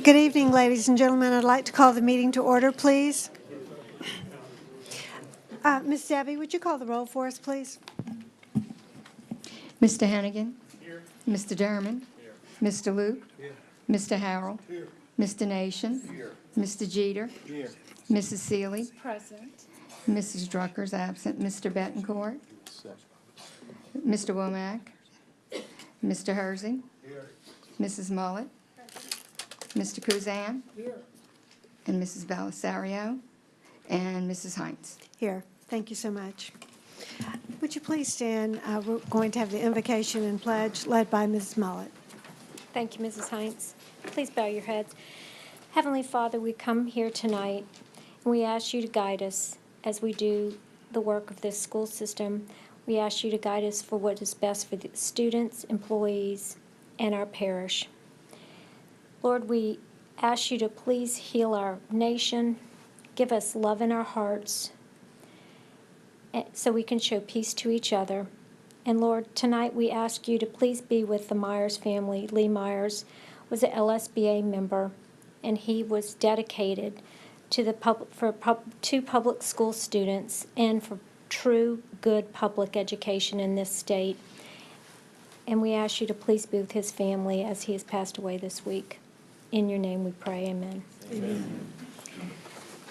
Good evening, ladies and gentlemen. I'd like to call the meeting to order, please. Ms. Debbie, would you call the roll for us, please? Mr. Hannigan. Here. Mr. Derman. Here. Mr. Luke. Here. Mr. Harrell. Here. Mr. Nation. Here. Mr. Jeter. Here. Mrs. Seeley. Present. Mrs. Drucker's absent. Mr. Betancourt. Mr. Womack. Mr. Hersey. Here. Mrs. Mullet. Mr. Kuzan. Here. And Mrs. Belisario. And Mrs. Hines. Here. Thank you so much. Would you please stand? We're going to have the invocation and pledge led by Mrs. Mullet. Thank you, Mrs. Hines. Please bow your heads. Heavenly Father, we come here tonight, and we ask you to guide us as we do the work of this school system. We ask you to guide us for what is best for the students, employees, and our parish. Lord, we ask you to please heal our nation, give us love in our hearts, so we can show peace to each other. And Lord, tonight we ask you to please be with the Myers family. Lee Myers was an LSBA member, and he was dedicated to the to public school students and for true good public education in this state. And we ask you to please be with his family as he has passed away this week. In your name we pray, amen. Amen.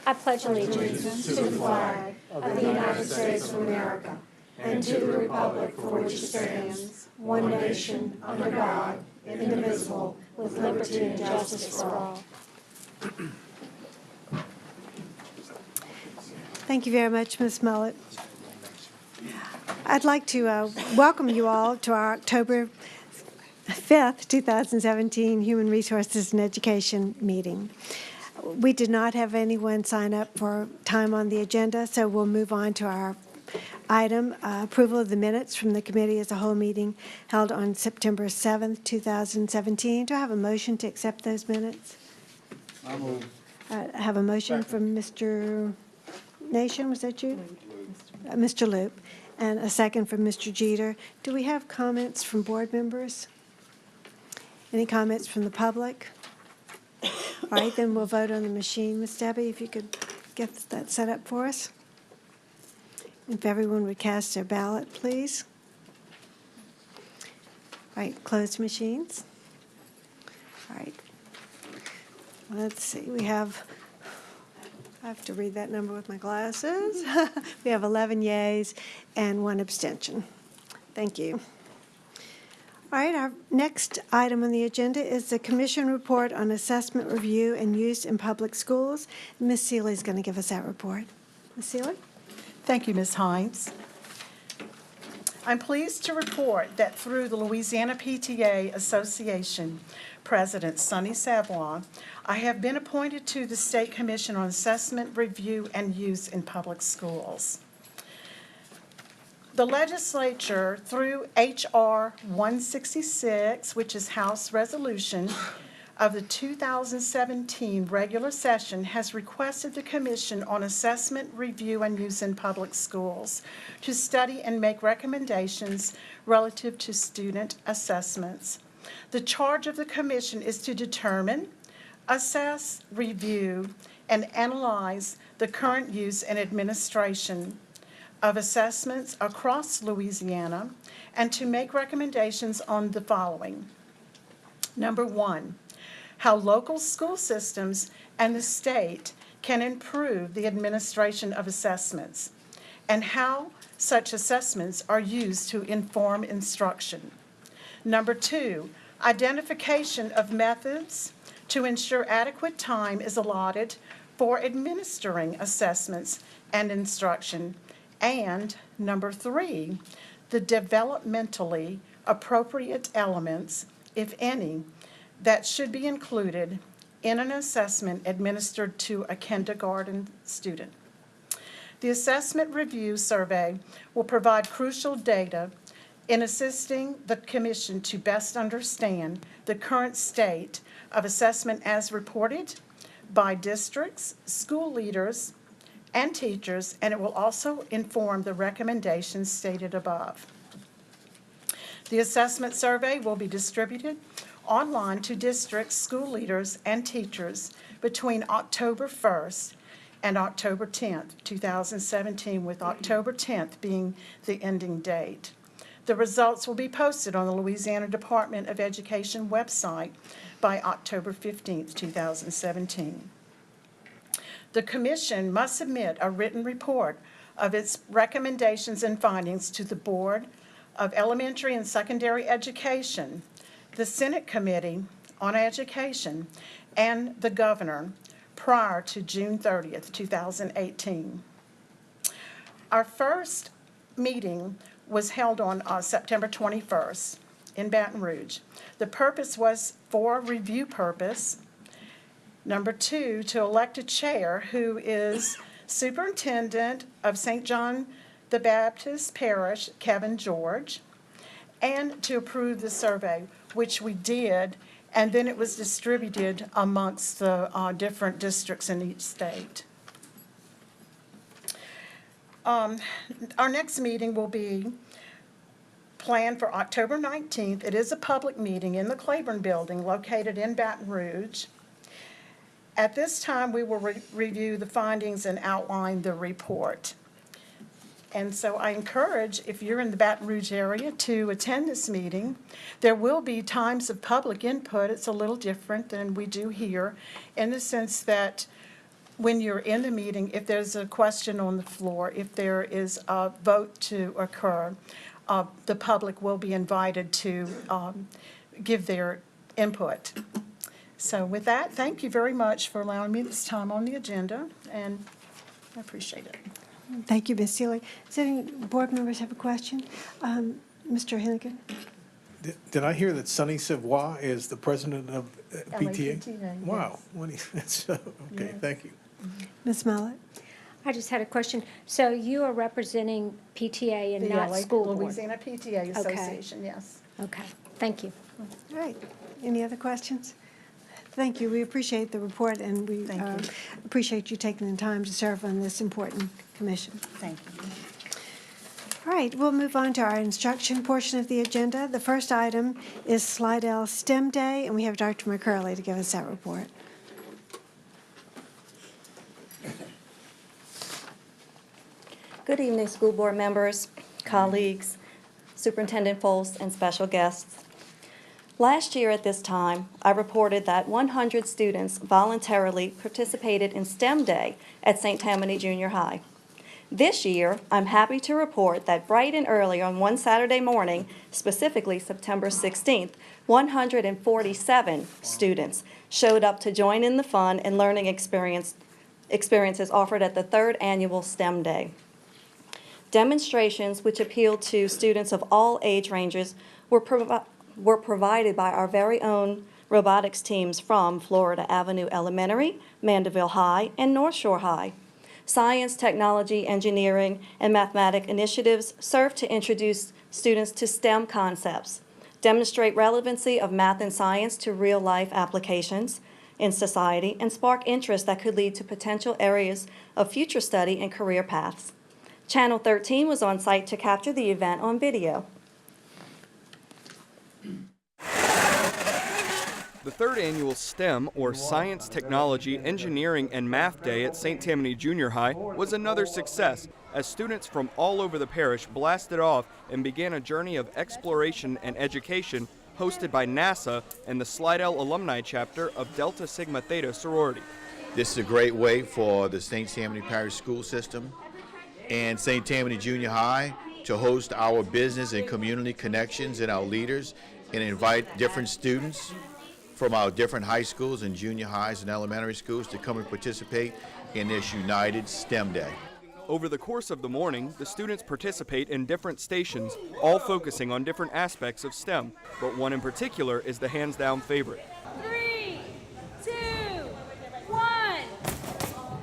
I pledge allegiance to the flag of the United States of America and to the republic for which it stands, one nation, under God, indivisible, with liberty and justice for all. Thank you very much, Ms. Mullet. I'd like to welcome you all to our October 5th, 2017 Human Resources and Education meeting. We did not have anyone sign up for time on the agenda, so we'll move on to our item, approval of the minutes from the committee as a whole meeting held on September 7th, 2017. Do I have a motion to accept those minutes? I move. I have a motion from Mr. Nation, was that you? Mr. Loop, and a second from Mr. Jeter. Do we have comments from board members? Any comments from the public? All right, then we'll vote on the machine. Ms. Debbie, if you could get that set up for us. If everyone would cast their ballot, please. All right, closed machines. All right. Let's see, we have, I have to read that number with my glasses. We have 11 yeas and 1 abstention. Thank you. All right, our next item on the agenda is the Commission Report on Assessment Review and Use in Public Schools. Ms. Seeley is going to give us that report. Ms. Seeley? Thank you, Ms. Hines. I'm pleased to report that through the Louisiana PTA Association President Sonny Savoy, I have been appointed to the State Commission on Assessment, Review, and Use in Public Schools. The legislature, through H.R. 166, which is House Resolution of the 2017 regular session, has requested the Commission on Assessment, Review, and Use in Public Schools to study and make recommendations relative to student assessments. The charge of the Commission is to determine, assess, review, and analyze the current use and administration of assessments across Louisiana, and to make recommendations on the following. Number 1, how local school systems and the state can improve the administration of assessments, and how such assessments are used to inform instruction. Number 2, identification of methods to ensure adequate time is allotted for administering assessments and instruction. And number 3, the developmentally appropriate elements, if any, that should be included in an assessment administered to a kindergarten student. The Assessment Review Survey will provide crucial data in assisting the Commission to best understand the current state of assessment as reported by districts, school leaders, and teachers, and it will also inform the recommendations stated above. The assessment survey will be distributed online to districts, school leaders, and teachers between October 1st and October 10th, 2017, with October 10th being the ending date. The results will be posted on the Louisiana Department of Education website by October 15th, 2017. The Commission must submit a written report of its recommendations and findings to the Board of Elementary and Secondary Education, the Senate Committee on Education, and the Governor prior to June 30th, 2018. Our first meeting was held on September 21st in Baton Rouge. The purpose was for review purpose. Number 2, to elect a chair who is Superintendent of St. John the Baptist Parish, Kevin George, and to approve the survey, which we did, and then it was distributed amongst the different districts in each state. Our next meeting will be planned for October 19th. It is a public meeting in the Claiborne Building located in Baton Rouge. At this time, we will review the findings and outline the report. And so I encourage, if you're in the Baton Rouge area, to attend this meeting. There will be times of public input. It's a little different than we do here in the sense that when you're in the meeting, if there's a question on the floor, if there is a vote to occur, the public will be invited to give their input. So with that, thank you very much for allowing me this time on the agenda, and I appreciate it. Thank you, Ms. Seeley. Does any board members have a question? Mr. Hennigan? Did I hear that Sonny Savoy is the president of PTA? LAPTA, Wow. That's, okay, Yeah. thank you. Ms. Mellett? I just had a question. So you are representing PTA and not school board? Louisiana PTA Association, yes. Okay, thank you. All right. Any other questions? Thank you. We appreciate the report, and we Thank you. appreciate you taking the time to serve on this important commission. Thank you. All right, we'll move on to our instruction portion of the agenda. The first item is Slidell Stem Day, and we have Dr. McCurley to give us that report. Good evening, school board members, colleagues, Superintendent Folst, and special guests. Last year at this time, I reported that 100 students voluntarily participated in STEM Day at St. Tammany Junior High. This year, I'm happy to report that bright and early on one Saturday morning, specifically September 16th, 147 students showed up to join in the fun and learning experiences offered at the third annual STEM Day. Demonstrations which appealed to students of all age ranges were provided by our very own robotics teams from Florida Avenue Elementary, Mandeville High, and North Shore High. Science, technology, engineering, and mathematics initiatives serve to introduce students to STEM concepts, demonstrate relevancy of math and science to real-life applications in society, and spark interest that could lead to potential areas of future study and career paths. Channel 13 was on site to capture the event on video. The third annual STEM, or Science, Technology, Engineering, and Math Day at St. Tammany Junior High was another success as students from all over the parish blasted off and began a journey of exploration and education hosted by NASA and the Slidell Alumni Chapter of Delta Sigma Theta sorority. This is a great way for the St. Tammany Parish School System and St. Tammany Junior High to host our business and community connections and our leaders and invite different students from our different high schools and junior highs and elementary schools to come and participate in this United STEM Day. Over the course of the morning, the students participate in different stations, all focusing on different aspects of STEM, but one in particular is the hands-down favorite. 3, 2, 1.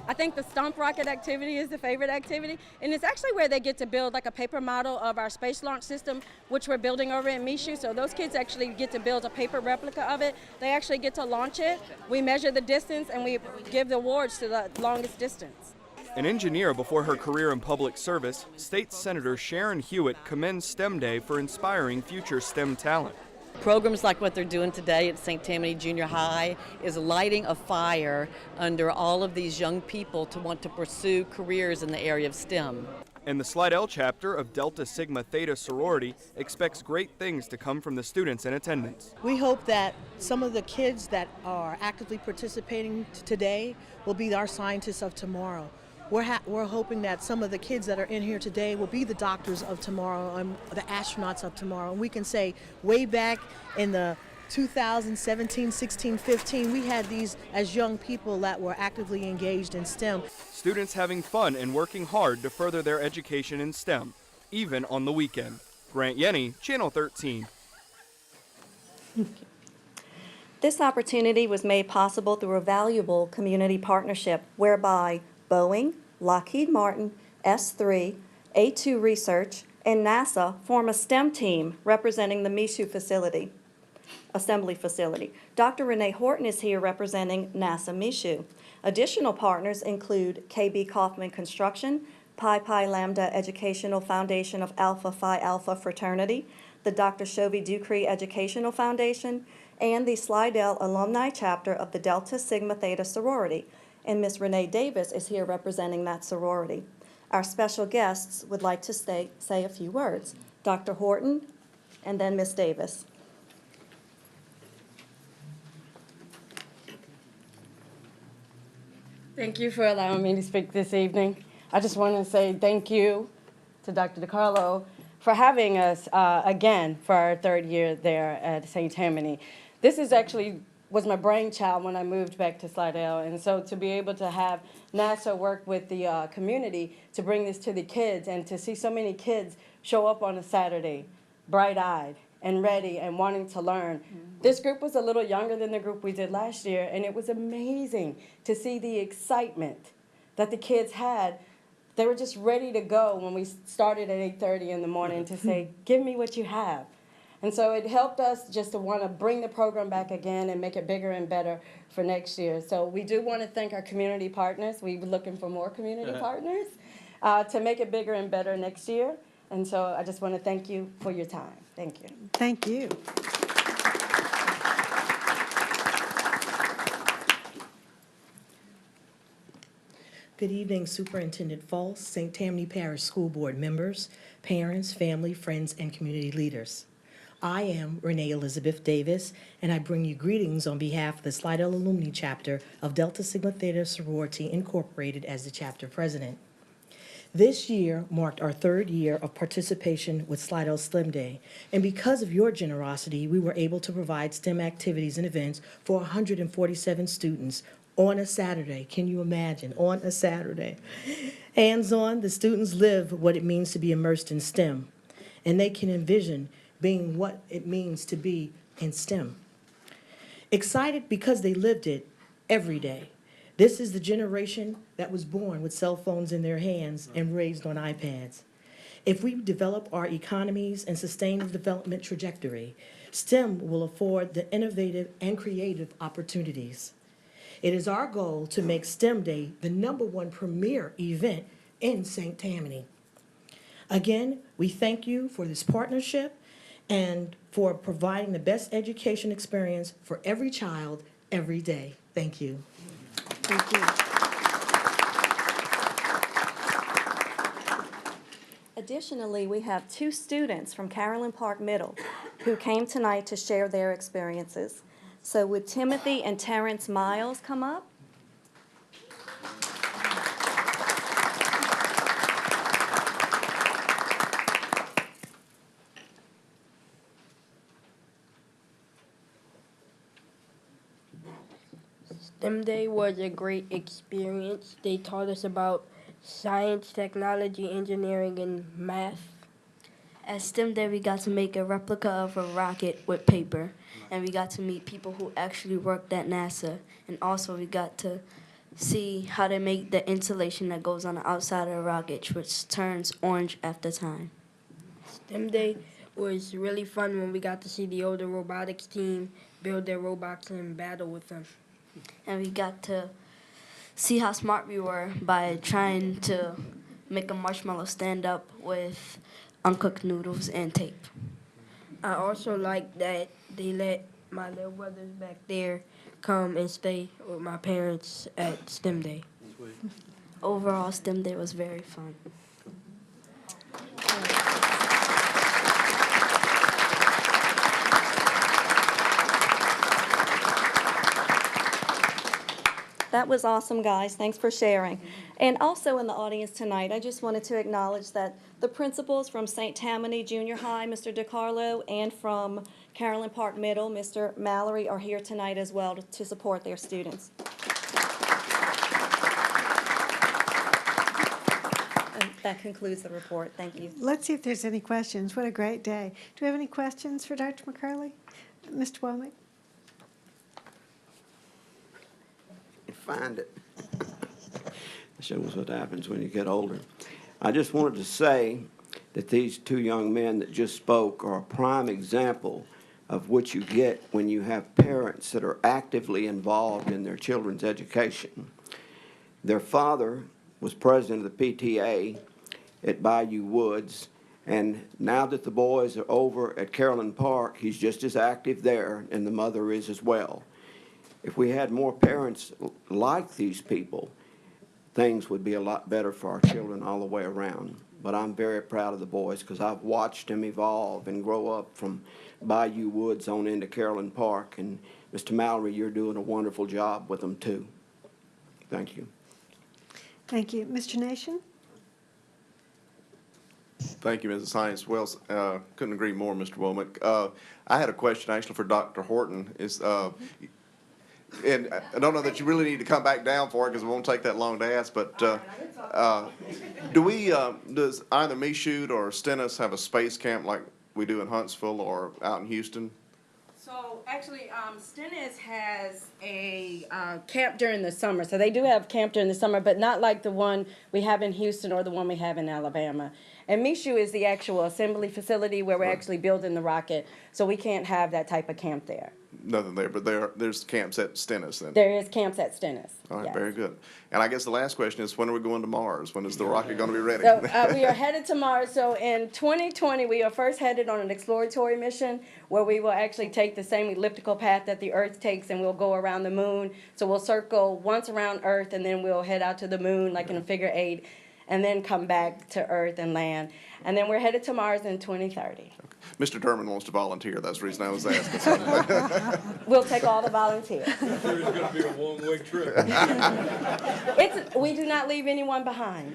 I think the stomp rocket activity is the favorite activity, and it's actually where they get to build like a paper model of our space launch system, which we're building over in Michoud. So those kids actually get to build a paper replica of it. They actually get to launch it. We measure the distance, and we give the awards to the longest distance. An engineer before her career in public service, State Senator Sharon Hewitt commends STEM Day for inspiring future STEM talent. Programs like what they're doing today at St. Tammany Junior High is lighting a fire under all of these young people to want to pursue careers in the area of STEM. And the Slidell chapter of Delta Sigma Theta sorority expects great things to come from the students in attendance. We hope that some of the kids that are actively participating today will be our scientists of tomorrow. We're hoping that some of the kids that are in here today will be the doctors of tomorrow and the astronauts of tomorrow. And we can say way back in the 2017, 16, 15, we had these as young people that were actively engaged in STEM. Students having fun and working hard to further their education in STEM, even on the weekend. Grant Yenny, Channel 13. This opportunity was made possible through a valuable community partnership whereby Boeing, Lockheed Martin, S3, A2 Research, and NASA form a STEM team representing the Michoud assembly facility. Dr. Renee Horton is here representing NASA Michoud. Additional partners include KB Kaufman Construction, Pi Pi Lambda Educational Foundation of Alpha Phi Alpha Fraternity, the Dr. Shovie Ducree Educational Foundation, and the Slidell Alumni Chapter of the Delta Sigma Theta sorority. And Ms. Renee Davis is here representing that sorority. Our special guests would like to say a few words. Dr. Horton, and then Ms. Davis. Thank you for allowing me to speak this evening. I just want to say thank you to Dr. DiCarlo for having us again for our third year there at St. Tammany. This is actually was my brainchild when I moved back to Slidell, and so to be able to have NASA work with the community to bring this to the kids and to see so many kids show up on a Saturday, bright-eyed and ready and wanting to learn. This group was a little younger than the group we did last year, and it was amazing to see the excitement that the kids had. They were just ready to go when we started at 8:30 in the morning to say, give me what you have. And so it helped us just to want to bring the program back again and make it bigger and better for next year. So we do want to thank our community partners. We're looking for more community partners to make it bigger and better next year. And so I just want to thank you for your time. Thank you. Thank you. Good evening, Superintendent Fultz, St. Tammany Parish School Board members, parents, family, friends, and community leaders. I am Renee Elizabeth Davis, and I bring you greetings on behalf of the Slidell Alumni Chapter of Delta Sigma Theta Sorority Incorporated as the chapter president. This year marked our third year of participation with Slidell Stem Day, and because of your generosity, we were able to provide STEM activities and events for 147 students on a Saturday. Can you imagine? On a Saturday. Hands-on, the students live what it means to be immersed in STEM, and they can envision being what it means to be in STEM. Excited because they lived it every day. This is the generation that was born with cell phones in their hands and raised on iPads. If we develop our economies and sustain the development trajectory, STEM will afford the innovative and creative opportunities. It is our goal to make STEM Day the #1 premier event in St. Tammany. Again, we thank you for this partnership and for providing the best education experience for every child every day. Thank you. Thank you. Additionally, we have 2 students from Carolyn Park Middle who came tonight to share their experiences. So would Timothy and Terrence Miles come up? STEM Day was a great experience. They taught us about science, technology, engineering, and math. At STEM Day, we got to make a replica of a rocket with paper, and we got to meet people who actually worked at NASA, and also we got to see how they make the insulation that goes on the outside of the rocket, which turns orange after time. STEM Day was really fun when we got to see the older robotics team build their robots and battle with them. And we got to see how smart we were by trying to make a marshmallow stand up with uncooked noodles and tape. I also like that they let my little brothers back there come and stay with my parents at STEM Day. Overall, STEM Day was very fun. That was awesome, guys. Thanks for sharing. And also in the audience tonight, I just wanted to acknowledge that the principals from St. Tammany Junior High, Mr. DiCarlo, and from Carolyn Park Middle, Mr. Mallory, are here tonight as well to support their students. And that concludes the report. Thank you. Let's see if there's any questions. What a great day. Do we have any questions for Dr. McCurley? Mr. Womack? Find it. It shows what happens when you get older. I just wanted to say that these two young men that just spoke are a prime example of what you get when you have parents that are actively involved in their children's education. Their father was president of the PTA at Bayou Woods, and now that the boys are over at Carolyn Park, he's just as active there, and the mother is as well. If we had more parents like these people, things would be a lot better for our children all the way around. But I'm very proud of the boys because I've watched them evolve and grow up from Bayou Woods on into Carolyn Park. And Mr. Mallory, you're doing a wonderful job with them too. Thank you. Thank you. Mr. Nation? Thank you, Mrs. Hines. Well, couldn't agree more, Mr. Womack. I had a question actually for Dr. Horton. And I don't know that you really need to come back down for it because it won't take that long to ask, but does either Michoud or Stennis have a space camp like we do in Huntsville or out in Houston? So actually, Stennis has a camp during the summer. So they do have camp during the summer, but not like the one we have in Houston or the one we have in Alabama. And Michoud is the actual assembly facility where we're actually building the rocket. So we can't have that type of camp there. Nothing there, but there's camps at Stennis then? There is camps at Stennis. All right, yes. Very good. And I guess the last question is, when are we going to Mars? When is the rocket going to be ready? So we are headed to Mars. So in 2020, we are first headed on an exploratory mission where we will actually take the same elliptical path that the Earth takes, and we'll go around the moon. So we'll circle once around Earth, and then we'll head out to the moon like in a figure 8, and then come back to Earth and land. And then we're headed to Mars in 2030. Mr. Derman wants to volunteer. That's the reason I was asking. We'll take all the volunteers. It's going to be a one-way trip. We do not leave anyone behind.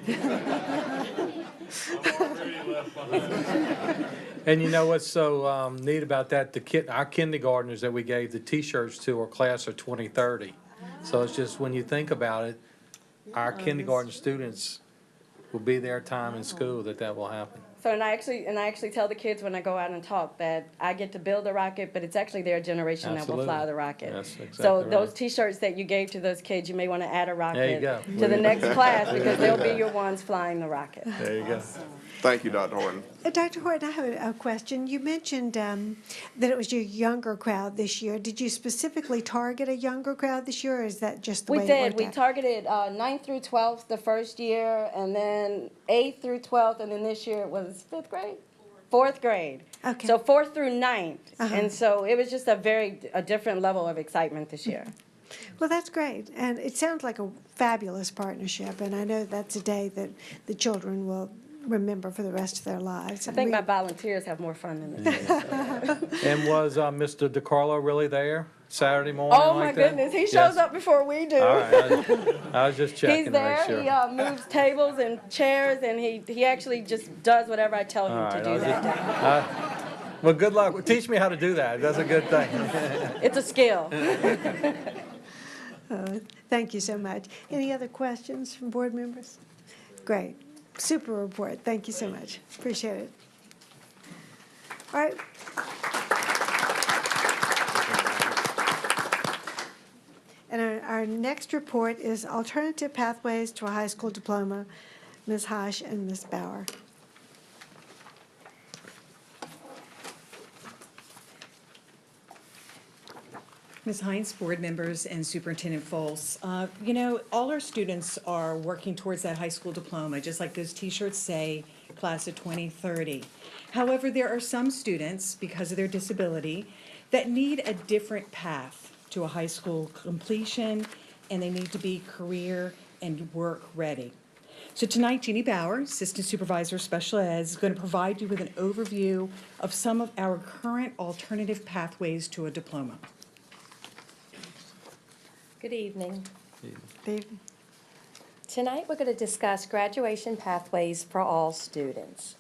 And you know what's so neat about that? Our kindergartners that we gave the T-shirts to are class of 2030. So it's just, when you think about it, our kindergarten students will be their time in school that will happen. So, and I actually tell the kids when I go out and talk that I get to build a rocket, but it's actually their generation that will fly the rocket. That's exactly so right. Those T-shirts that you gave to those kids, you may want to add a rocket There you go. to the next class because they'll be your ones flying the rocket. There you go. Thank you, Dr. Horton. Dr. Horton, I have a question. You mentioned that it was your younger crowd this year. Did you specifically target a younger crowd this year, or is that just the way it worked out? We targeted 9th through 12th the first year, and then 8th through 12th, and then this year it was 5th grade? 4th grade. Okay. So 4th through 9th. Uh-huh. And so it was just a different level of excitement this year. Well, that's great. And it sounds like a fabulous partnership, and I know that's a day that the children will remember for the rest of their lives. I think my volunteers have more fun than the kids. And was Mr. DiCarlo really there Saturday morning? Oh, my goodness. He shows up before we do. All right. I was just checking He's there. to make sure. He moves tables and chairs, and he actually just does whatever I tell him to do that day. Well, good luck. Teach me how to do that. That's a good thing. It's a skill. Thank you so much. Any other questions from board members? Great. Super report. Thank you so much. Appreciate it. All right. And our next report is Alternative Pathways to a High School Diploma, Ms. Hosh and Ms. Bauer. Ms. Hines, board members, and Superintendent Foles. You know, all our students are working towards that high school diploma. Just like those T-shirts say, class of 2030. However, there are some students, because of their disability, that need a different path to a high school completion, and they need to be career and work ready. So tonight, Jeannie Bauer, Assistant Supervisor of Special Ed, is going to provide you with an overview of some of our current alternative pathways to a diploma. Good evening. Dave? Tonight we're going to discuss graduation pathways for all students.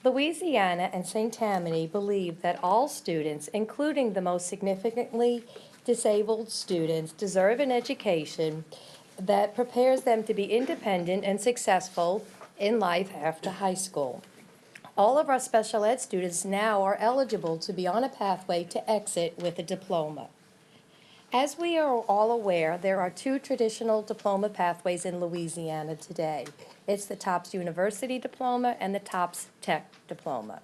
Louisiana and St. Tammany believe that all students, including the most significantly disabled students, deserve an education that prepares them to be independent and successful in life after high school. All of our special ed students now are eligible to be on a pathway to exit with a diploma. As we are all aware, there are two traditional diploma pathways in Louisiana today. It's the TOPS University Diploma and the TOPS Tech Diploma.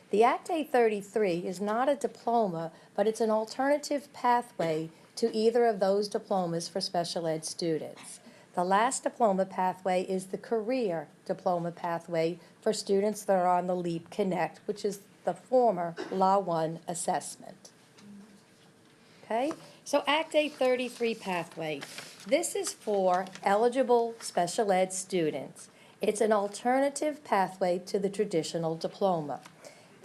The Act 833 is not a diploma, but it's an alternative pathway to either of those diplomas for special ed students. The last diploma pathway is the career diploma pathway for students that are on the LEAP Connect, which is the former Law 1 assessment. Okay? So Act 833 pathway, this is for eligible special ed students. It's an alternative pathway to the traditional diploma.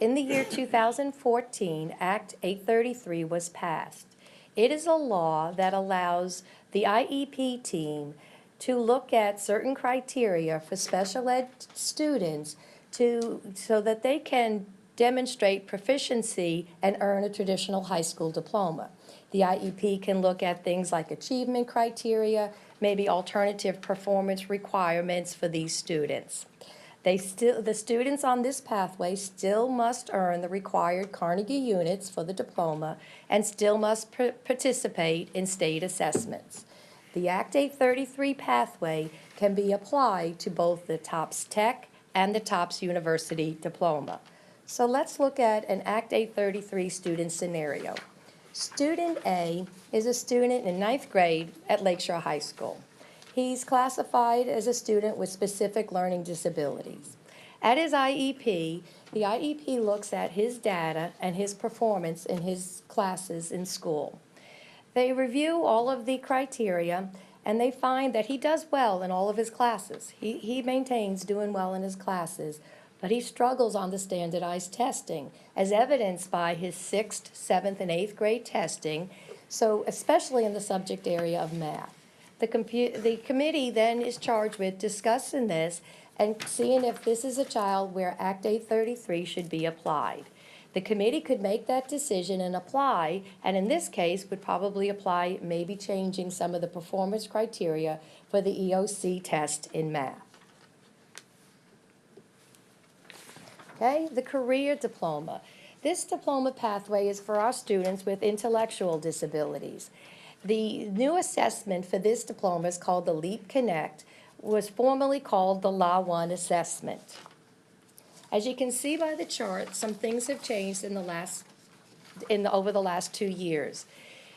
In the year 2014, Act 833 was passed. It is a law that allows the IEP team to look at certain criteria for special ed students so that they can demonstrate proficiency and earn a traditional high school diploma. The IEP can look at things like achievement criteria, maybe alternative performance requirements for these students. The students on this pathway still must earn the required Carnegie units for the diploma and still must participate in state assessments. The Act 833 pathway can be applied to both the TOPS Tech and the TOPS University Diploma. So let's look at an Act 833 student scenario. Student A is a student in 9th grade at Lakeshore High School. He's classified as a student with specific learning disabilities. At his IEP, the IEP looks at his data and his performance in his classes in school. They review all of the criteria, and they find that he does well in all of his classes. He maintains doing well in his classes, but he struggles on the standardized testing, as evidenced by his 6th, 7th, and 8th grade testing, so especially in the subject area of math. The committee then is charged with discussing this and seeing if this is a child where Act 833 should be applied. The committee could make that decision and apply, and in this case would probably apply maybe changing some of the performance criteria for the EOC test in math. Okay, the career diploma. This diploma pathway is for our students with intellectual disabilities. The new assessment for this diploma is called the LEAP Connect, was formerly called the Law 1 assessment. As you can see by the chart, some things have changed over the last 2 years.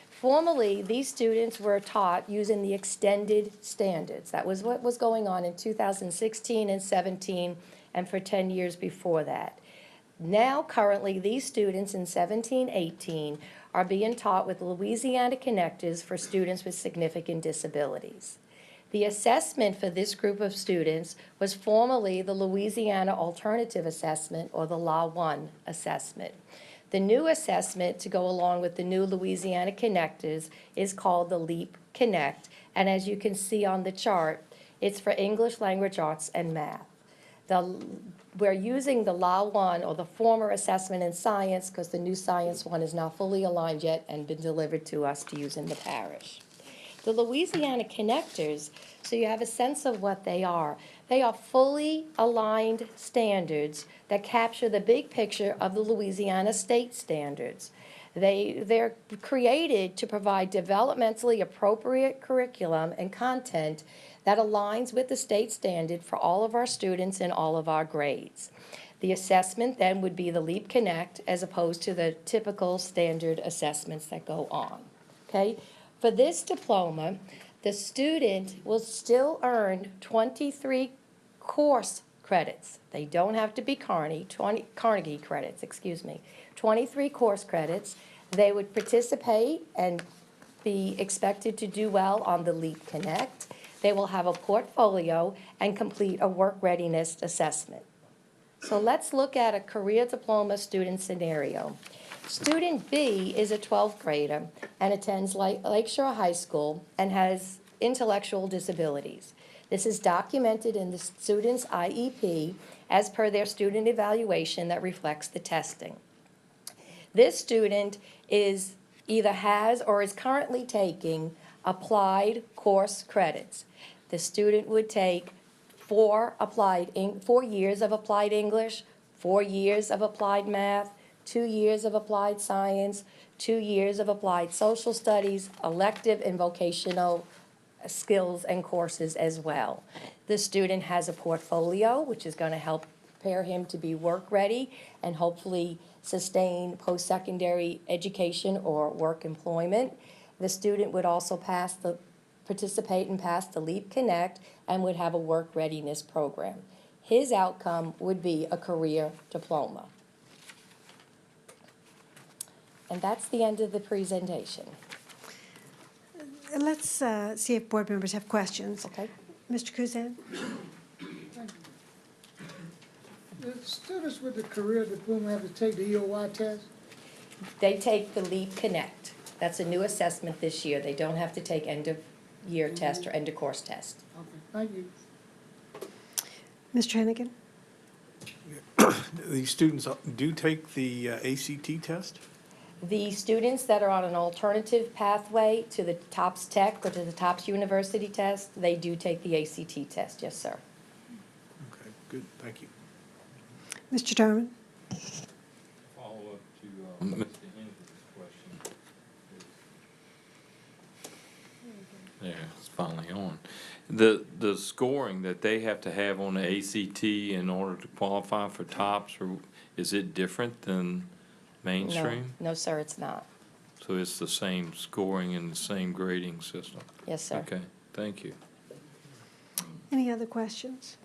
Formerly, these students were taught using the extended standards. That was what was going on in 2016 and 17 and for 10 years before that. Now, currently, these students in 17-18 are being taught with Louisiana Connectors for students with significant disabilities. The assessment for this group of students was formerly the Louisiana Alternative Assessment, or the Law 1 assessment. The new assessment to go along with the new Louisiana Connectors is called the LEAP Connect, and as you can see on the chart, it's for English, Language Arts, and Math. We're using the Law 1, or the former assessment in science, because the new science one is not fully aligned yet and been delivered to us to use in the parish. The Louisiana Connectors, so you have a sense of what they are fully aligned standards that capture the big picture of the Louisiana state standards. They're created to provide developmentally appropriate curriculum and content that aligns with the state standard for all of our students in all of our grades. The assessment then would be the LEAP Connect as opposed to the typical standard assessments that go on. Okay? For this diploma, the student will still earn 23 course credits. They don't have to be Carnegie credits, 23 course credits. They would participate and be expected to do well on the LEAP Connect. They will have a portfolio and complete a work readiness assessment. So let's look at a career diploma student scenario. Student B is a 12th grader and attends Lakeshore High School and has intellectual disabilities. This is documented in the student's IEP as per their student evaluation that reflects the testing. This student either has or is currently taking applied course credits. The student would take 4 years of applied English, 4 years of applied math, 2 years of applied science, 2 years of applied social studies, elective and vocational skills and courses as well. The student has a portfolio, which is going to help prepare him to be work ready and hopefully sustain post-secondary education or work employment. The student would also participate and pass the LEAP Connect and would have a work readiness program. His outcome would be a career diploma. And that's the end of the presentation. Let's see if board members have questions. Okay. Mr. Kuzan? The students with the career diploma have to take the EOY test? They take the LEAP Connect. That's a new assessment this year. They don't have to take end-of-year test or end-of-course test. Okay, thank you. Mr. Hennigan? These students do take the ACT test? The students that are on an alternative pathway to the TOPS Tech or to the TOPS University test, they do take the ACT test, yes, sir. Okay, good, thank you. Mr. Dermott? Follow up to Mr. Hennigan's question. There, it's finally on. The scoring that they have to have on the ACT in order to qualify for TOPS, or is it different than mainstream? No, sir, it's not. So it's the same scoring and the same grading system? Yes, sir. Okay, thank you. Any other questions?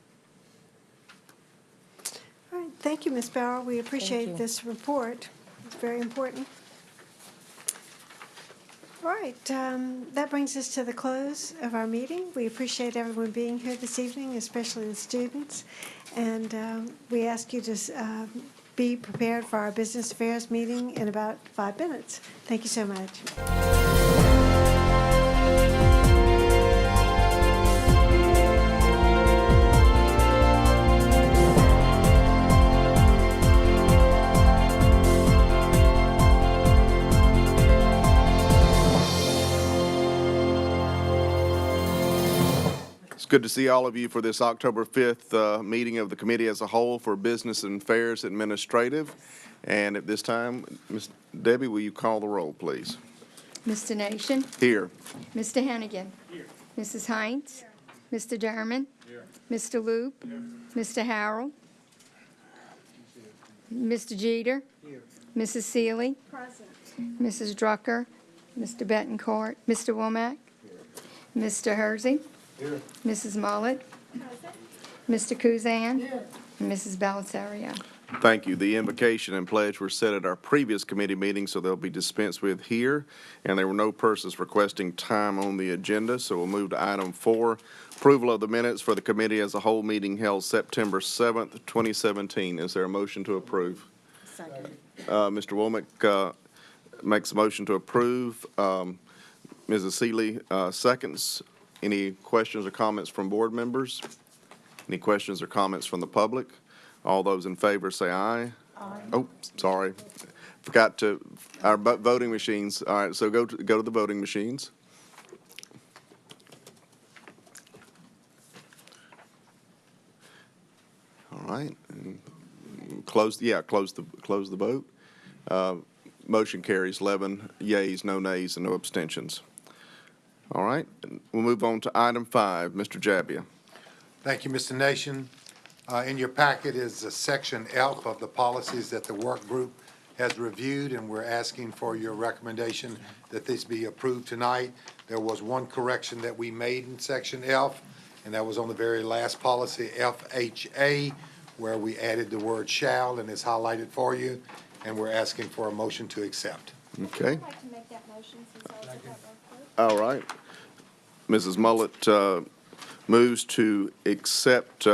All right, thank you, Ms. Bauer. We appreciate this report. It's very important. All right, that brings us to the close of our meeting. We appreciate everyone being here this evening, especially the students. And we ask you to be prepared for our business affairs meeting in about 5 minutes. Thank you so much. Good to see all of you for this October 5th meeting of the Committee as a whole for Business and Affairs Administrative. And at this time, Ms. Debbie, will you call the roll, please? Mr. Nation? Here. Mr. Hennigan? Here. Mrs. Heinz? Here. Mr. Dermott? Here. Mr. Loop? Here. Mr. Harrell? Mr. Jeter? Here. Mrs. Seeley? Present. Mrs. Drucker? Mr. Betancourt? Mr. Womack? Here. Mr. Hersey? Here. Mrs. Mullet? Present. Mr. Kuzan? Here. And Mrs. Belisario. Thank you. The invocation and pledge were set at our previous committee meeting, so they'll be dispensed with here. And there were no persons requesting time on the agenda, so we'll move to item 4, approval of the minutes for the committee as a whole meeting held September 7th, 2017. Is there a motion to approve? Second. Mr. Womack makes a motion to approve. Mrs. Seeley seconds. Any questions or comments from board members? Any questions or comments from the public? All those in favor say aye. Aye. Oh, sorry. Forgot to, our voting machines. All right, so go to the voting machines. All right. Close the vote. Motion carries 11 yeas, no nays, and no abstentions. All right, we'll move on to item 5. Mr. Jabbia. Thank you, Mr. Nation. In your packet is section F of the policies that the work group has reviewed, and we're asking for your recommendation that this be approved tonight. There was one correction that we made in section F, and that was on the very last policy, FHA, where we added the word shall, and it's highlighted for you, and we're asking for a motion to accept. Okay. I'd like to make that motion since I was at that real quick. All right. Mrs. Mullet moves to accept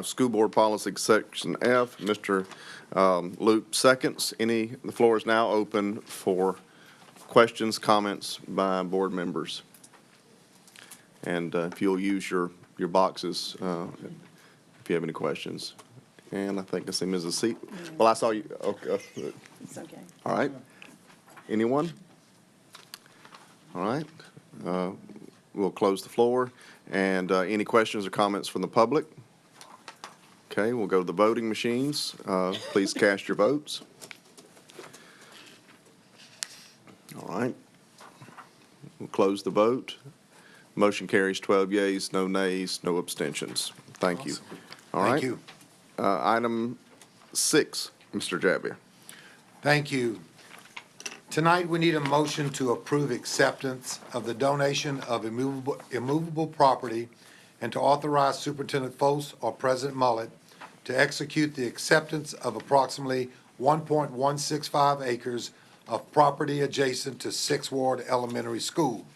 School Board Policy Section F. Mr. Loop seconds. The floor is now open for questions, comments by board members. And if you'll use your boxes if you have any questions. And I think I see Mrs. C. Well, I saw you. Okay. It's okay. All right. Anyone? All right. We'll close the floor. And any questions or comments from the public? Okay, we'll go to the voting machines. Please cast your votes. All right. We'll close the vote. Motion carries 12 yeas, no nays, no abstentions. Thank you. All right. Thank you. Item 6, Mr. Javier. Thank you. Tonight, we need a motion to approve acceptance of the donation of immovable property and to authorize Superintendent Foss or President Mullet to execute the acceptance of approximately 1.165 acres of property adjacent to 6th Ward Elementary School.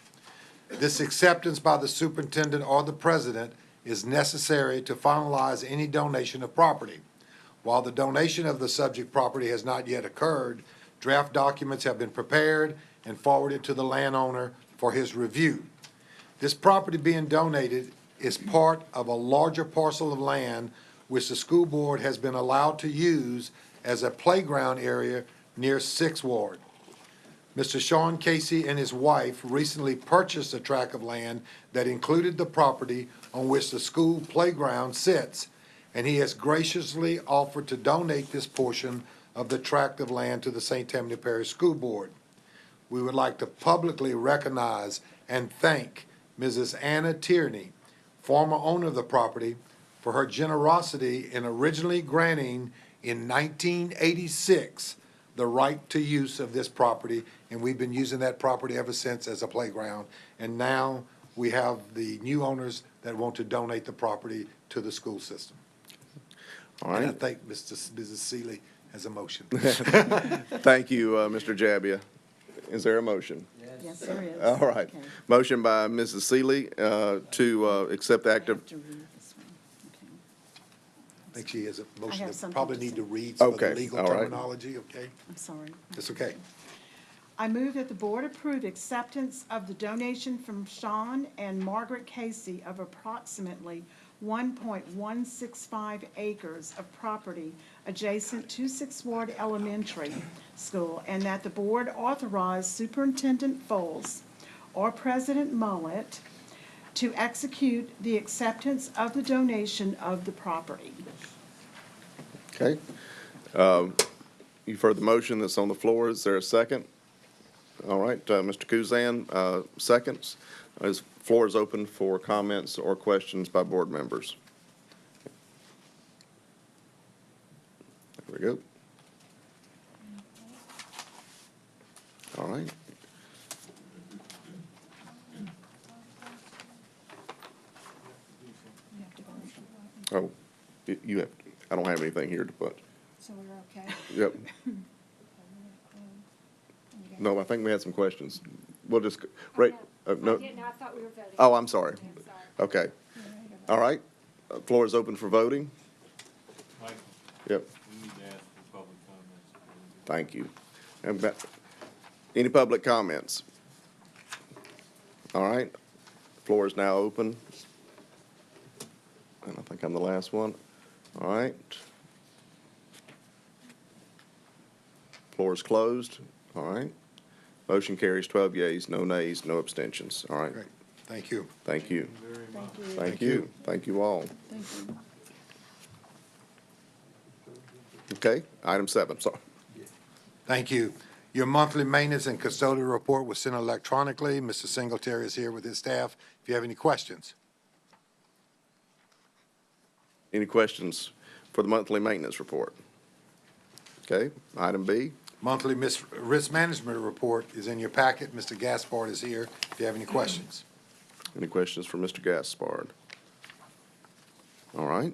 This acceptance by the superintendent or the president is necessary to finalize any donation of property. While the donation of the subject property has not yet occurred, draft documents have been prepared and forwarded to the landowner for his review. This property being donated is part of a larger parcel of land which the school board has been allowed to use as a playground area near 6th Ward. Mr. Sean Casey and his wife recently purchased a tract of land that included the property on which the school playground sits, and he has graciously offered to donate this portion of the tract of land to the St. Tammany Parish School Board. We would like to publicly recognize and thank Mrs. Anna Tierney, former owner of the property, for her generosity in originally granting in 1986 the right to use of this property, and we've been using that property ever since as a playground. And now we have the new owners that want to donate the property to the school system. All right. And I think Mrs. Seeley has a motion. Thank you, Mr. Jabbia. Is there a motion? Yes, there is. All right. Okay. Motion by Mrs. Seeley to accept the act of. To read this one. Okay. I think she has a I motion have that something probably to need say. to read some of the Okay, legal all right. terminology, okay? I'm sorry. It's okay. I move that the board approve acceptance of the donation from Sean and Margaret Casey of approximately 1.165 acres of property adjacent to 6th Ward Elementary School, and that the board authorize Superintendent Foss or President Mullet to execute the acceptance of the donation of the property. Okay. You've heard the motion that's on the floor. Is there a second? All right, Mr. Kuzan, seconds. His floor is open for comments or questions by board members. There we go. All right. Oh, you have, I don't have anything here to put. So we're okay? Yep. No, I think we had some questions. We'll just, right, no. I thought we were voting. Oh, I'm sorry. Okay. All right. Floor is open for voting. Michael, Yep. we need to ask for public comments. Thank you. Any public comments? All right. Floor is now open. And I think I'm the last one. All right. Floor is closed. All right. Motion carries 12 yeas, no nays, no abstentions. All right. Great. Thank you. Thank you. Thank you. Thank you. Thank you all. Thank you. Okay, item 7, sorry. Thank you. Your monthly maintenance and custodial report was sent electronically. Mr. Singletary is here with his staff. If you have any questions. Any questions for the monthly maintenance report? Okay, item B. Monthly risk management report is in your packet. Mr. Gaspard is here if you have any questions. Any questions for Mr. Gaspard? All right.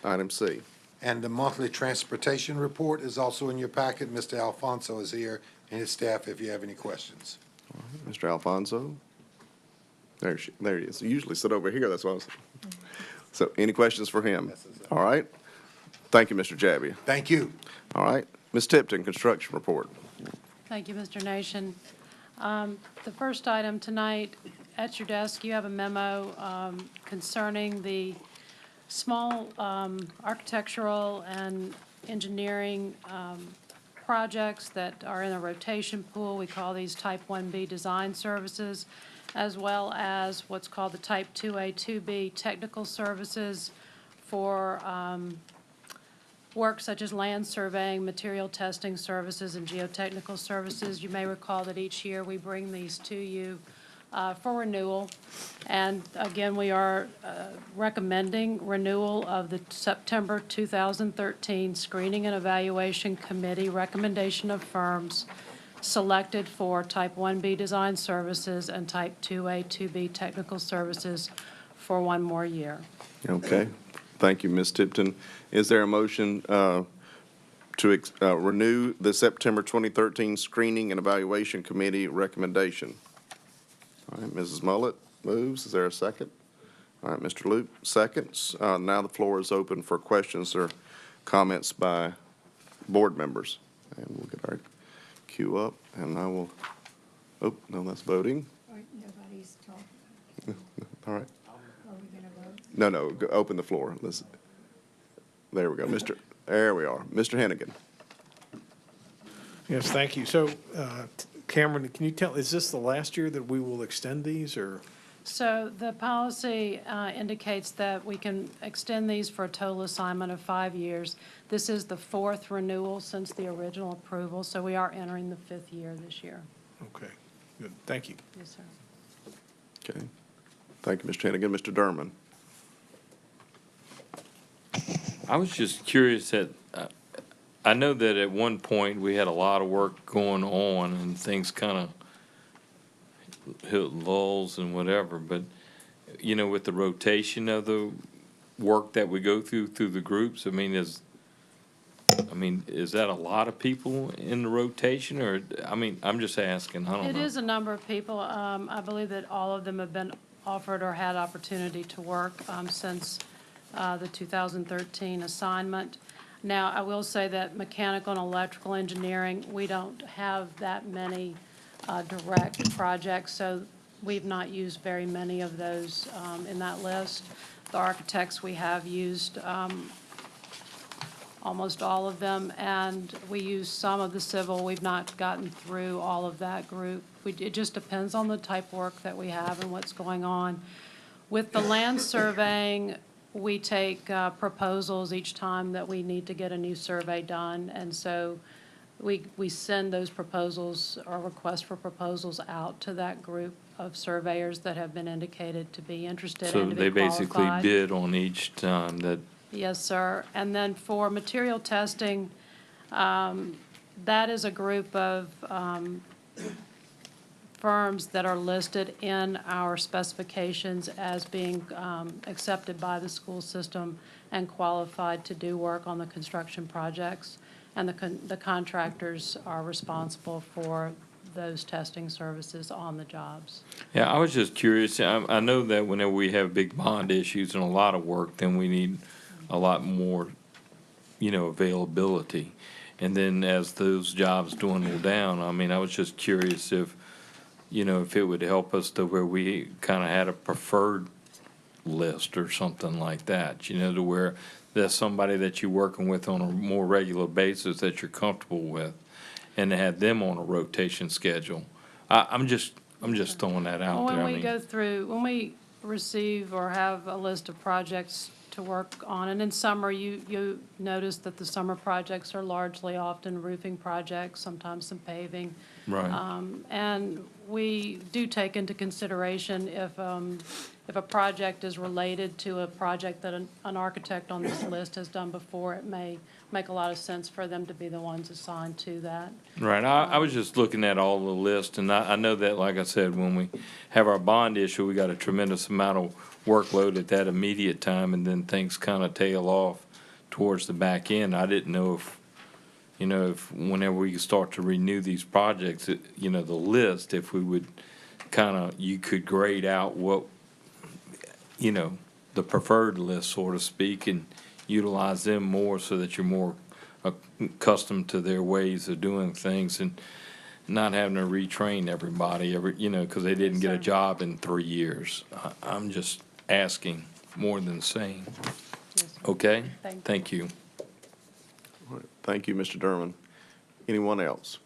Item C. And the monthly transportation report is also in your packet. Mr. Alfonso is here and his staff if you have any questions. Mr. Alfonso? There he is. You usually sit over here, that's what I was. So any questions for him? All right. Thank you, Mr. Jabbia. Thank you. All right. Ms. Tipton, construction report. Thank you, Mr. Nation. The first item tonight, at your desk, you have a memo concerning the small architectural and engineering projects that are in a rotation pool. We call these Type 1B design services, as well as what's called the Type 2A, 2B technical services for work such as land surveying, material testing services, and geotechnical services. You may recall that each year we bring these to you for renewal. And again, we are recommending renewal of the September 2013 Screening and Evaluation Committee recommendation of firms selected for Type 1B design services and Type 2A, 2B technical services for one more year. Okay. Thank you, Ms. Tipton. Is there a motion to renew the September 2013 Screening and Evaluation Committee recommendation? All right, Mrs. Mullet moves. Is there a second? All right, Mr. Luke seconds. Now the floor is open for questions or comments by board members. And we'll get our queue up, and I will, oh, no, that's voting. Nobody's talking. All right. Are we going to vote? No, open the floor. There we go. There we are. Mr. Hennigan. Yes, thank you. So, Cameron, can you tell, is this the last year that we will extend these, or? So the policy indicates that we can extend these for a total assignment of 5 years. This is the fourth renewal since the original approval, so we are entering the fifth year this year. Okay, good. Thank you. Yes, sir. Okay. Thank you, Mr. Hennigan. Mr. Derman. I was just curious that, I know that at one point we had a lot of work going on and things kind of hit lulls and whatever, but, you know, with the rotation of the work that we go through the groups, I mean, is that a lot of people in the rotation, or, I mean, I'm just asking, I don't know. It is a number of people. I believe that all of them have been offered or had opportunity to work since the 2013 assignment. Now, I will say that mechanical and electrical engineering, we don't have that many direct projects, so we've not used very many of those in that list. The architects, we have used almost all of them, and we use some of the civil. We've not gotten through all of that group. It just depends on the type of work that we have and what's going on. With the land surveying, we take proposals each time that we need to get a new survey done, and so we send those proposals or requests for proposals out to that group of surveyors that have been indicated to be interested So and to be they basically qualified. bid on each time that. Yes, sir. And then for material testing, that is a group of firms that are listed in our specifications as being accepted by the school system and qualified to do work on the construction projects. And the contractors are responsible for those testing services on the jobs. Yeah, I was just curious. I know that whenever we have big bond issues and a lot of work, then we need a lot more, availability. And then as those jobs dwindle down, I mean, I was just curious if it would help us to where we kind of had a preferred list or something like that, to where there's somebody that you're working with on a more regular basis that you're comfortable with, and to have them on a rotation schedule. I'm just throwing that out there. When we receive or have a list of projects to work on, and in summer, you notice that the summer projects are largely often roofing projects, sometimes some paving. Right. And we do take into consideration if a project is related to a project that an architect on this list has done before, it may make a lot of sense for them to be the ones assigned to that. Right. I was just looking at all the lists, and I know that, like I said, when we have our bond issue, we got a tremendous amount of workload at that immediate time, and then things kind of tail off towards the back end. I didn't know if whenever we start to renew these projects, the list, if we would you could grade out what, the preferred list, so to speak, and utilize them more so that you're more accustomed to their ways of doing things and not having to retrain everybody because they didn't get a job in 3 years. I'm just asking more than saying. Okay? Thank you. All right. Thank you, Mr. Derman. Anyone else?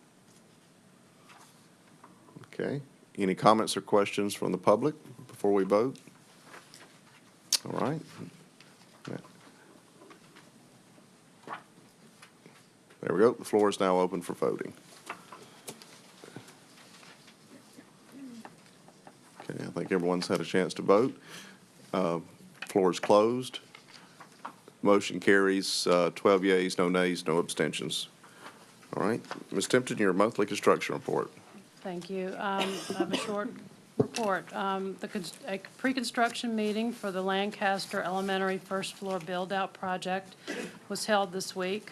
Okay. Any comments or questions from the public before we vote? All right. There we go. The floor is now open for voting. Okay, I think everyone's had a chance to vote. Floor is closed. Motion carries 12 yeas, no nays, no abstentions. All right. Ms. Tipton, your monthly construction report. Thank you. I have a short report. A pre-construction meeting for the Lancaster Elementary first floor build-out project was held this week.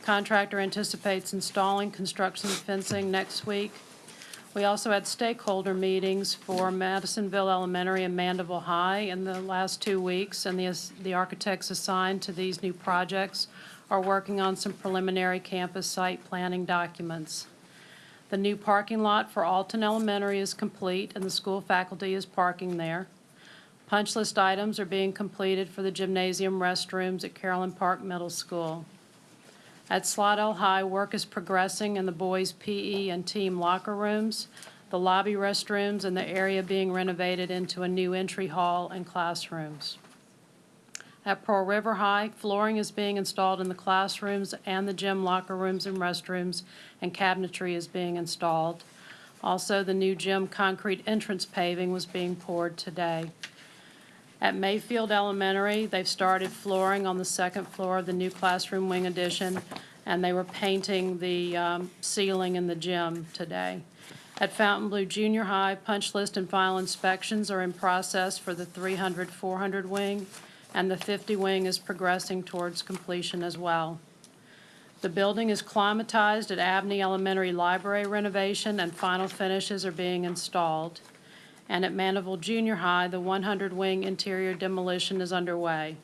Contractor anticipates installing construction fencing next week. We also had stakeholder meetings for Madisonville Elementary and Mandeville High in the last 2 weeks, and the architects assigned to these new projects are working on some preliminary campus site planning documents. The new parking lot for Alton Elementary is complete, and the school faculty is parking there. Punch list items are being completed for the gymnasium restrooms at Carolyn Park Middle School. At Slidell High, work is progressing in the boys' PE and team locker rooms, the lobby restrooms, and the area being renovated into a new entry hall and classrooms. At Pearl River High, flooring is being installed in the classrooms and the gym locker rooms and restrooms, and cabinetry is being installed. Also, the new gym concrete entrance paving was being poured today. At Mayfield Elementary, they've started flooring on the second floor of the new classroom wing addition, and they were painting the ceiling in the gym today. At Fontainebleau Junior High, punch list and final inspections are in process for the 300-400 wing, and the 50 wing is progressing towards completion as well. The building is climatized at Abney Elementary Library renovation, and final finishes are being installed. And at Mandeville Junior High, the 100 wing interior demolition is underway.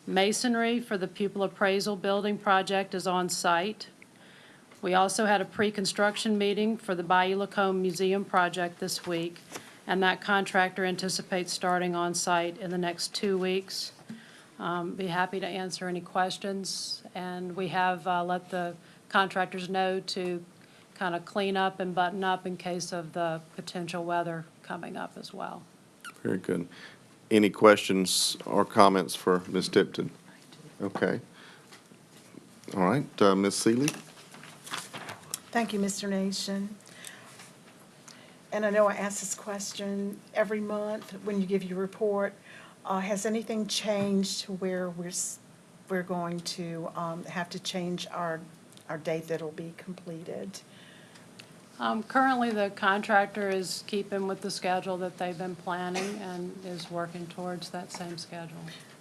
Masonry for the pupil appraisal building project is on site. We also had a pre-construction meeting for the Bayou Lacombe Museum project this week, and that contractor anticipates starting on site in the next 2 weeks. Be happy to answer any questions, and we have let the contractors know to kind of clean up and button up in case of the potential weather coming up as well. Very good. Any questions or comments for Ms. Tipton? Okay. All right, Ms. Seeley? Thank you, Mr. Nation. And I know I ask this question every month when you give your report. Has anything changed where we're going to have to change our date that'll be completed? Currently, the contractor is keeping with the schedule that they've been planning and is working towards that same schedule.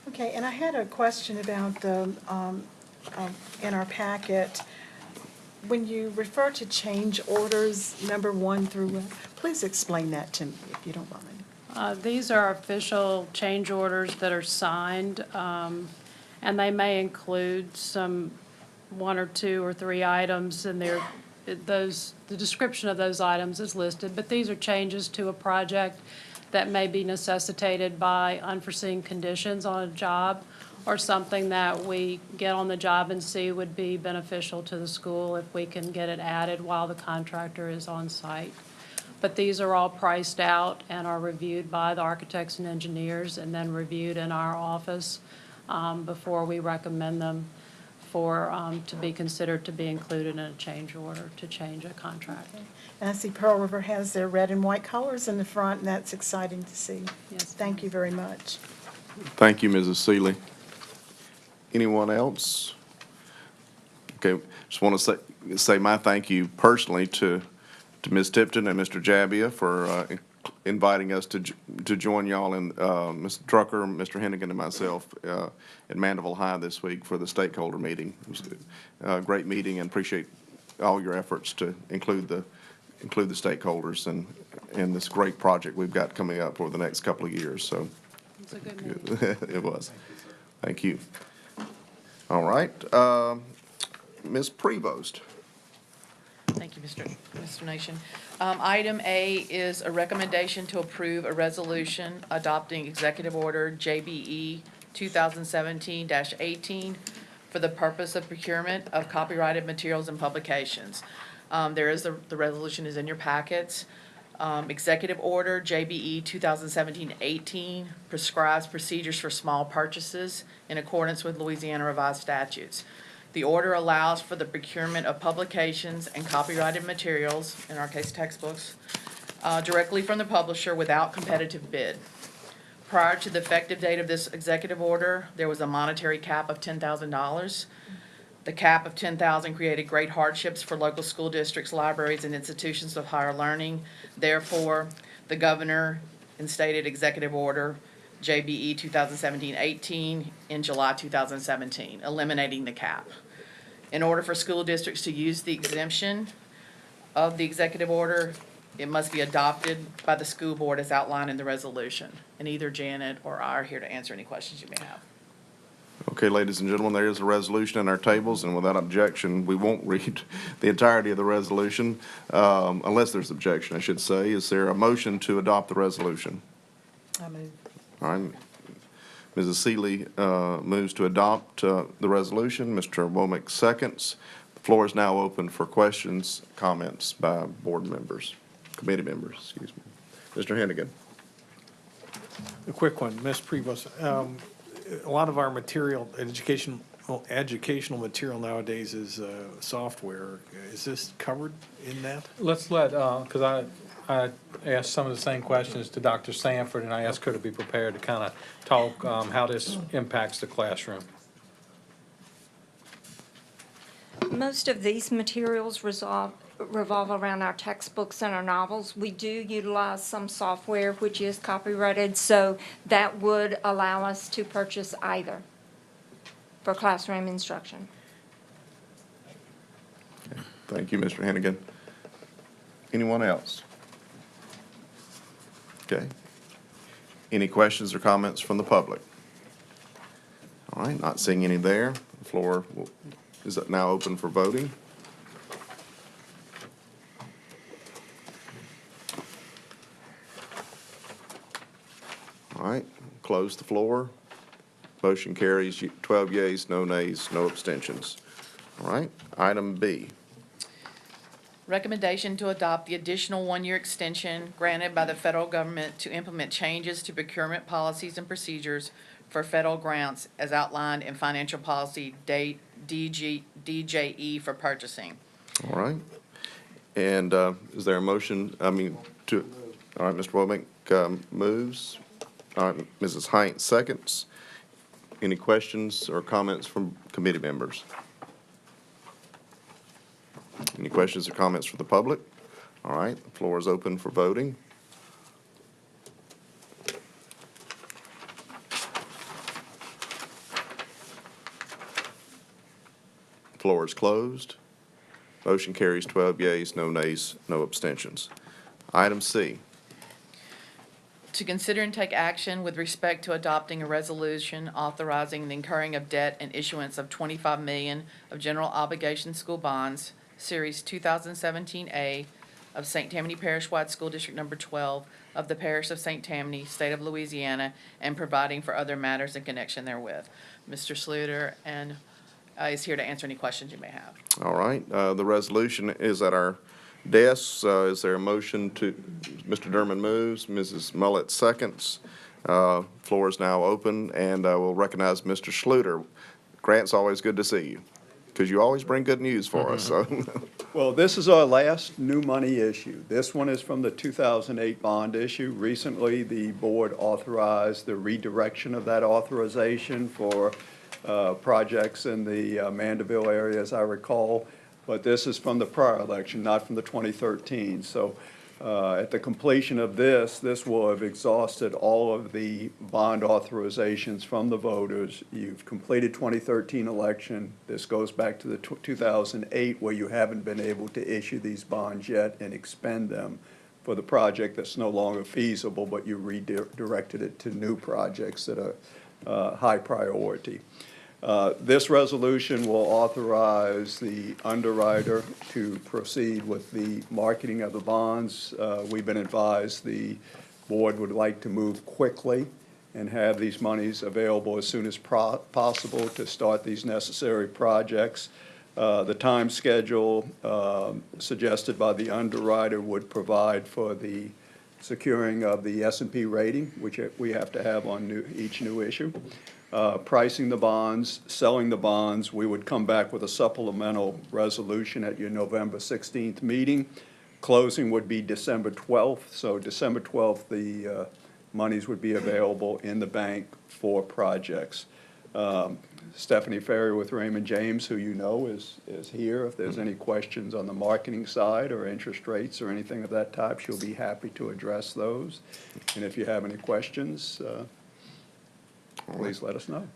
Okay, and I had a question about the, in our packet, when you refer to change orders, number 1 through, please explain that to me if you don't mind. These are official change orders that are signed, and they may include some 1 or 2 or 3 items, and the description of those items is listed, but these are changes to a project that may be necessitated by unforeseen conditions on a job or something that we get on the job and see would be beneficial to the school if we can get it added while the contractor is on site. But these are all priced out and are reviewed by the architects and engineers and then reviewed in our office before we recommend them to be considered to be included in a change order to change a contract. Okay. And I see Pearl River has their red and white colors in the front, and that's exciting to see. Yes. Thank you very much. Thank you, Mrs. Seeley. Anyone else? Okay, just want to say my thank you personally to Ms. Tipton and Mr. Jabbia for inviting us to join y'all and Mr. Drucker, Mr. Hennigan, and myself at Mandeville High this week for the stakeholder meeting. It was a great meeting, and appreciate all your efforts to include the stakeholders in this great project we've got coming up over the next couple of years. So It's a good meeting. it was. Thank you. All right, Ms. Prevost. Thank you, Mr. Nation. Item A is a recommendation to approve a resolution adopting Executive Order JBE 2017-18 for the purpose of procurement of copyrighted materials and publications. The resolution is in your packets. Executive Order JBE 2017-18 prescribes procedures for small purchases in accordance with Louisiana revised statutes. The order allows for the procurement of publications and copyrighted materials, in our case textbooks, directly from the publisher without competitive bid. Prior to the effective date of this executive order, there was a monetary cap of $10,000. The cap of $10,000 created great hardships for local school districts, libraries, and institutions of higher learning. Therefore, the governor instated Executive Order JBE 2017-18 in July 2017, eliminating the cap. In order for school districts to use the exemption of the executive order, it must be adopted by the school board as outlined in the resolution. And either Janet or I are here to answer any questions you may have. Okay, ladies and gentlemen, there is a resolution in our tables, and without objection, we won't read the entirety of the resolution, unless there's objection, I should say. Is there a motion to adopt the resolution? I move. All right. Mrs. Seeley moves to adopt the resolution. Mr. Womack seconds. The floor is now open for questions, comments by board members, committee members, excuse me. Mr. Hennigan. A quick one, Ms. Prevost. A lot of our material, educational material nowadays is software. Is this covered in that? Let's let, because I asked some of the same questions to Dr. Sanford, and I asked her to be prepared to kind of talk how this impacts the classroom. Most of these materials revolve around our textbooks and our novels. We do utilize some software which is copyrighted, so that would allow us to purchase either for classroom instruction. Okay. Thank you, Mr. Hennigan. Anyone else? Okay. Any questions or comments from the public? All right, not seeing any there. The floor is now open for voting. All right, close the floor. Motion carries 12 yeas, no nays, no abstentions. All right, item B. Recommendation to adopt the additional one-year extension granted by the federal government to implement changes to procurement policies and procedures for federal grants as outlined in Financial Policy Date DJE for purchasing. All right. And is there a motion, all right, Mr. Womack moves. All right, Mrs. Hines seconds. Any questions or comments from committee members? Any questions or comments from the public? All right, the floor is open for voting. Floor is closed. Motion carries 12 yeas, no nays, no abstentions. Item C. To consider and take action with respect to adopting a resolution authorizing the incurring of debt and issuance of $25 million of general obligation school bonds, Series 2017A of St. Tammany Parish-wide School District Number 12 of the Parish of St. Tammany, State of Louisiana, and providing for other matters in connection therewith. Mr. Sluter is here to answer any questions you may have. All right, the resolution is at our desks. Is there a motion to, Mr. Derman moves, Mrs. Mullet seconds. Floor is now open, and I will recognize Mr. Sluter. Grant's always good to see you, because you always bring good news for us. So. Well, this is our last new money issue. This one is from the 2008 bond issue. Recently, the board authorized the redirection of that authorization for projects in the Mandeville area, as I recall. But this is from the prior election, not from the 2013. So At the completion of this will have exhausted all of the bond authorizations from the voters. You've completed 2013 election. This goes back to the 2008 where you haven't been able to issue these bonds yet and expend them for the project that's no longer feasible, but you redirected it to new projects that are high priority. This resolution will authorize the underwriter to proceed with the marketing of the bonds. We've been advised the board would like to move quickly and have these monies available as soon as possible to start these necessary projects. The time schedule suggested by the underwriter would provide for the securing of the S&P rating, which we have to have on each new issue. Pricing the bonds, selling the bonds, we would come back with a supplemental resolution at your November 16th meeting. Closing would be December 12th, so December 12th, the monies would be available in the bank for projects. Stephanie Ferry with Raymond James, who you know is here. If there's any questions on the marketing side or interest rates or anything of that type, she'll be happy to address those. And if you have any questions, please let us know.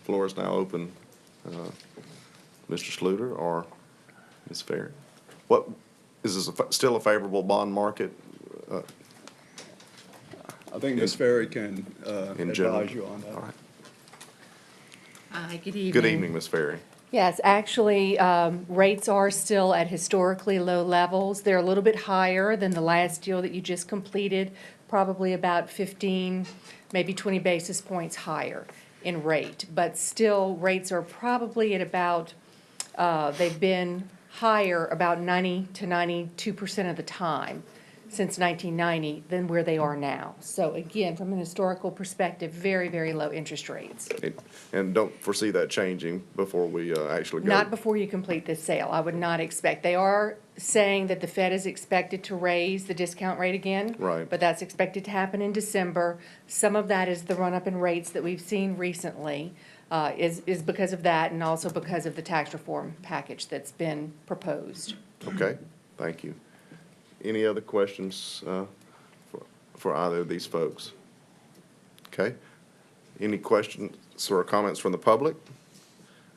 Floor is now open. Mr. Sluter or Ms. Ferry? What, is this still a favorable bond market? I think Ms. Ferry can In general? advise you on that. All right. Good evening. Good evening, Ms. Ferry. Yes, actually, rates are still at historically low levels. They're a little bit higher than the last deal that you just completed, probably about 15, maybe 20 basis points higher in rate. But still, rates are probably at about, they've been higher about 90 to 92% of the time since 1990 than where they are now. So again, from an historical perspective, very, very low interest rates. And don't foresee that changing before we actually go? Not before you complete this sale. I would not expect. They are saying that the Fed is expected to raise the discount rate again. Right. But that's expected to happen in December. Some of that is the run-up in rates that we've seen recently, is because of that and also because of the tax reform package that's been proposed. Okay, thank you. Any other questions for either of these folks? Okay. Any questions or comments from the public?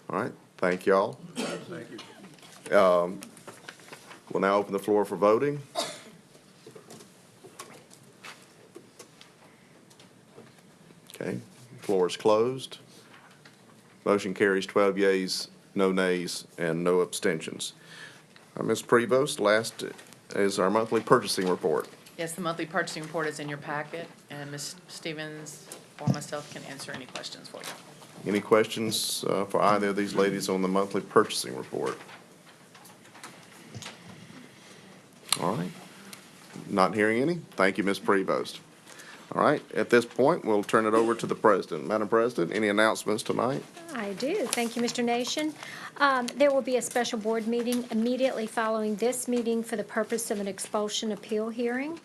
All right, thank y'all. Thank you. We'll now open the floor for voting. Okay, floor is closed. Motion carries 12 yeas, no nays, and no abstentions. Ms. Prevost, last is our monthly purchasing report. Yes, the monthly purchasing report is in your packet, and Ms. Stevens or myself can answer any questions for you. Any questions for either of these ladies on the monthly purchasing report? All right. Not hearing any. Thank you, Ms. Prevost. All right, at this point, we'll turn it over to the president. Madam President, any announcements tonight? I do. Thank you, Mr. Nation. There will be a special board meeting immediately following this meeting for the purpose of an expulsion appeal hearing.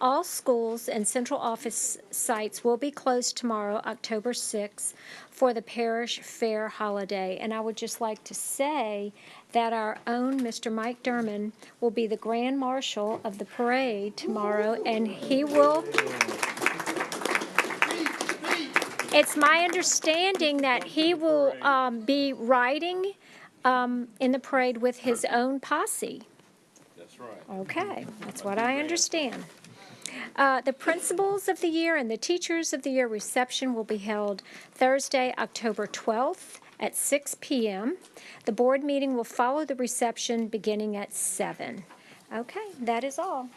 All schools and central office sites will be closed tomorrow, October 6th, for the Parish Fair holiday. And I would just like to say that our own Mr. Mike Derman will be the Grand Marshal of the parade tomorrow, and he will... It's my understanding that he will be riding in the parade with his own posse. That's right. Okay, that's what I understand. The Principals of the Year and the Teachers of the Year reception will be held Thursday, October 12th at 6 p.m. The board meeting will follow the reception beginning at 7. Okay, that is all.